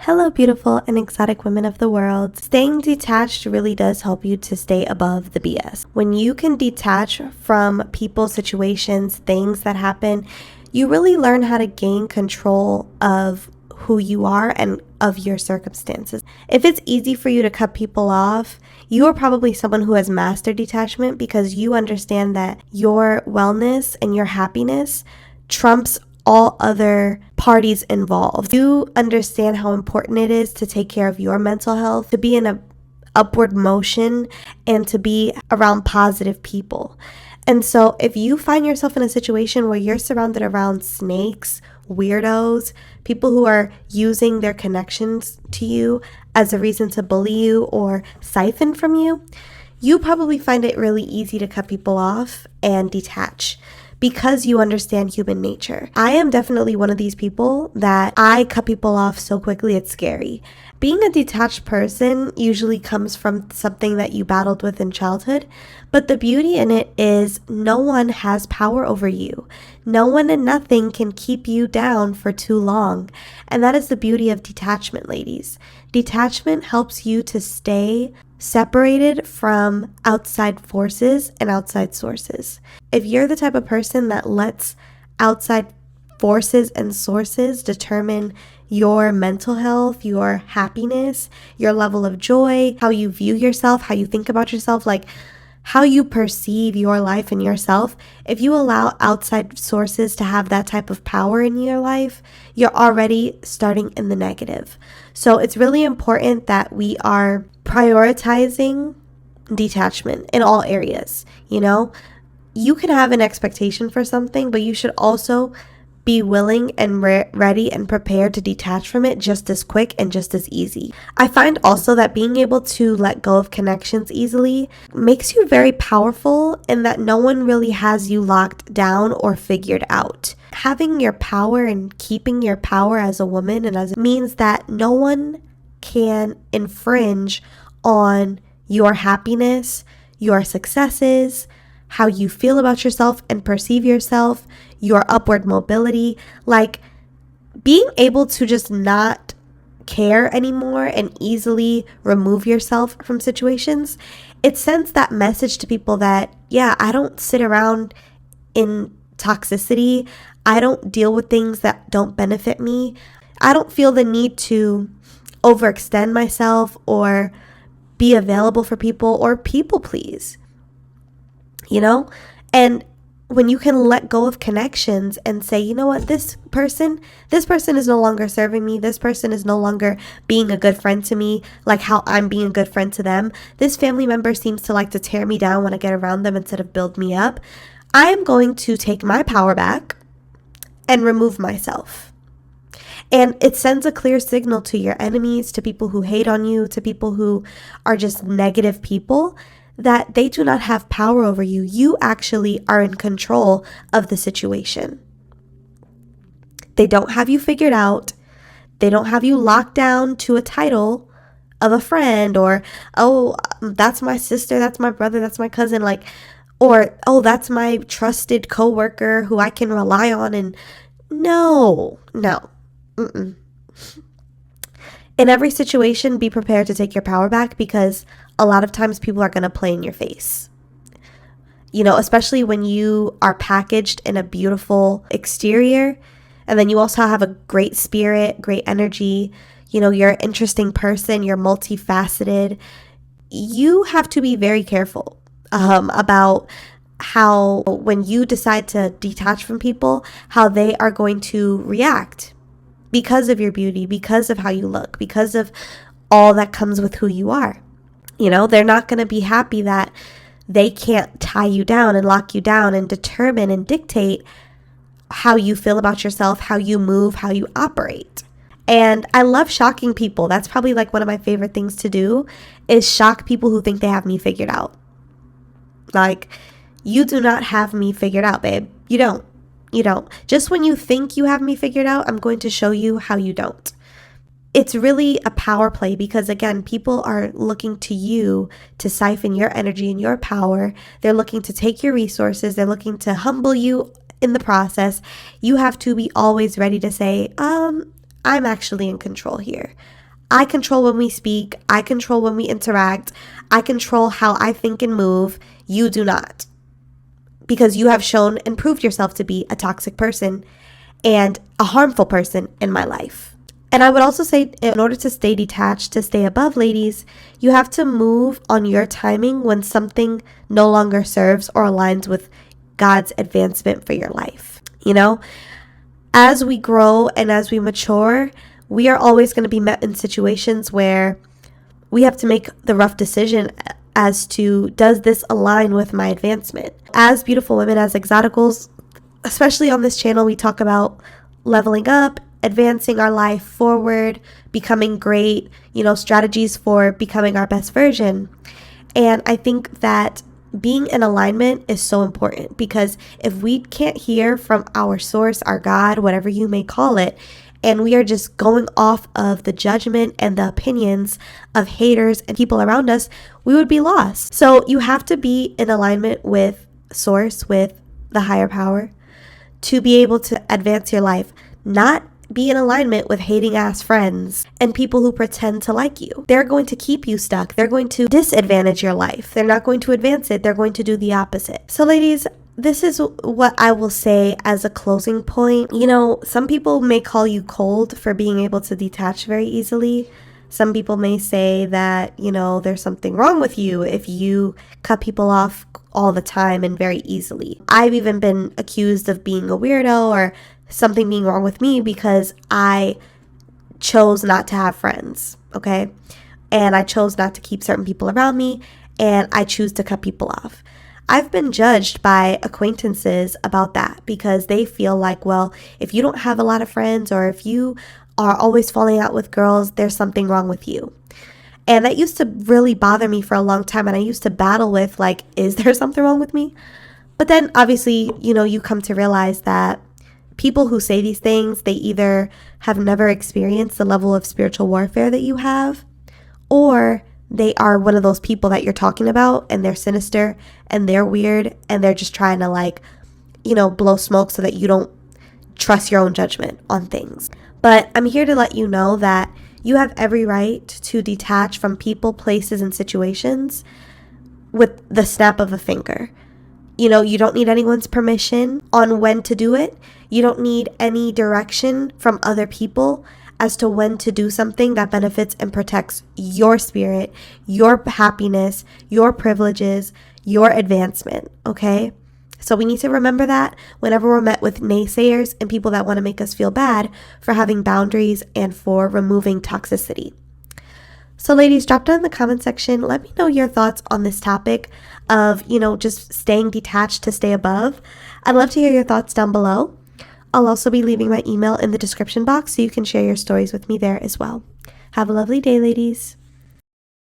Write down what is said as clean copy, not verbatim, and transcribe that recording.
Hello, beautiful and exotic women of the world. Staying detached really does help you to stay above the BS. When you can detach from people, situations, things that happen, you really learn how to gain control of who you are and of your circumstances. If it's easy for you to cut people off, you are probably someone who has mastered detachment because you understand that your wellness and your happiness trumps all other parties involved. You understand how important it is to take care of your mental health, to be in a upward motion, and to be around positive people. And so if you find yourself in a situation where you're surrounded around snakes, weirdos, people who are using their connections to you as a reason to bully you or siphon from you, you probably find it really easy to cut people off and detach because you understand human nature. I am definitely one of these people that I cut people off so quickly it's scary. Being a detached person usually comes from something that you battled with in childhood, but the beauty in it is no one has power over you. No one and nothing can keep you down for too long. And that is the beauty of detachment, ladies. Detachment helps you to stay separated from outside forces and outside sources. If you're the type of person that lets outside forces and sources determine your mental health, your happiness, your level of joy, how you view yourself, how you think about yourself, like how you perceive your life and yourself, if you allow outside sources to have that type of power in your life, you're already starting in the negative. So it's really important that we are prioritizing detachment in all areas. You can have an expectation for something, but you should also be willing and ready and prepared to detach from it just as quick and just as easy. I find also that being able to let go of connections easily makes you very powerful in that no one really has you locked down or figured out. Having your power and keeping your power as a woman means that no one can infringe on your happiness, your successes, how you feel about yourself and perceive yourself, your upward mobility. Like being able to just not care anymore and easily remove yourself from situations, it sends that message to people that, yeah, I don't sit around in toxicity. I don't deal with things that don't benefit me. I don't feel the need to overextend myself or be available for people or people please. And when you can let go of connections and say, you know what, this person is no longer serving me. This person is no longer being a good friend to me, like how I'm being a good friend to them. This family member seems to like to tear me down when I get around them instead of build me up. I am going to take my power back and remove myself. And it sends a clear signal to your enemies, to people who hate on you, to people who are just negative people, that they do not have power over you. You actually are in control of the situation. They don't have you figured out. They don't have you locked down to a title of a friend or, oh, that's my sister, that's my brother, that's my cousin, or, oh, that's my trusted coworker who I can rely on. And no. Mm-mm. In every situation, be prepared to take your power back because a lot of times people are going to play in your face. Especially when you are packaged in a beautiful exterior and then you also have a great spirit, great energy. You're an interesting person, you're multifaceted. You have to be very careful about how when you decide to detach from people, how they are going to react because of your beauty, because of how you look, because of all that comes with who you are. They're not going to be happy that they can't tie you down and lock you down and determine and dictate how you feel about yourself, how you move, how you operate. And I love shocking people. That's probably like one of my favorite things to do is shock people who think they have me figured out. Like, you do not have me figured out, babe. You don't. Just when you think you have me figured out, I'm going to show you how you don't. It's really a power play because, again, people are looking to you to siphon your energy and your power. They're looking to take your resources. They're looking to humble you in the process. You have to be always ready to say, I'm actually in control here. I control when we speak. I control when we interact. I control how I think and move. You do not. Because you have shown and proved yourself to be a toxic person and a harmful person in my life. And I would also say, in order to stay detached, to stay above, ladies, you have to move on your timing when something no longer serves or aligns with God's advancement for your life. You know, as we grow and as we mature, we are always going to be met in situations where we have to make the rough decision as to, does this align with my advancement? As beautiful women, as exoticals, especially on this channel, we talk about leveling up, advancing our life forward, becoming great, strategies for becoming our best version. And I think that being in alignment is so important, because if we can't hear from our source, our God, whatever you may call it, and we are just going off of the judgment and the opinions of haters and people around us, we would be lost. So you have to be in alignment with source, with the higher power, to be able to advance your life, not be in alignment with hating ass friends and people who pretend to like you. They're going to keep you stuck. They're going to disadvantage your life. They're not going to advance it. They're going to do the opposite. So ladies, this is what I will say as a closing point. Some people may call you cold for being able to detach very easily. Some people may say that, there's something wrong with you if you cut people off all the time and very easily. I've even been accused of being a weirdo or something being wrong with me because I chose not to have friends, okay? And I chose not to keep certain people around me, and I choose to cut people off. I've been judged by acquaintances about that because they feel like, well, if you don't have a lot of friends or if you are always falling out with girls, there's something wrong with you. And that used to really bother me for a long time, and I used to battle with, like, is there something wrong with me? But then obviously, you come to realize that people who say these things, they either have never experienced the level of spiritual warfare that you have, or they are one of those people that you're talking about and they're sinister and they're weird and they're just trying to blow smoke so that you don't trust your own judgment on things. But I'm here to let you know that you have every right to detach from people, places, and situations with the snap of a finger. You don't need anyone's permission on when to do it. You don't need any direction from other people as to when to do something that benefits and protects your spirit, your happiness, your privileges, your advancement, okay? So we need to remember that whenever we're met with naysayers and people that want to make us feel bad for having boundaries and for removing toxicity. So ladies, drop down in the comment section. Let me know your thoughts on this topic of, just staying detached to stay above. I'd love to hear your thoughts down below. I'll also be leaving my email in the description box so you can share your stories with me there as well. Have a lovely day, ladies.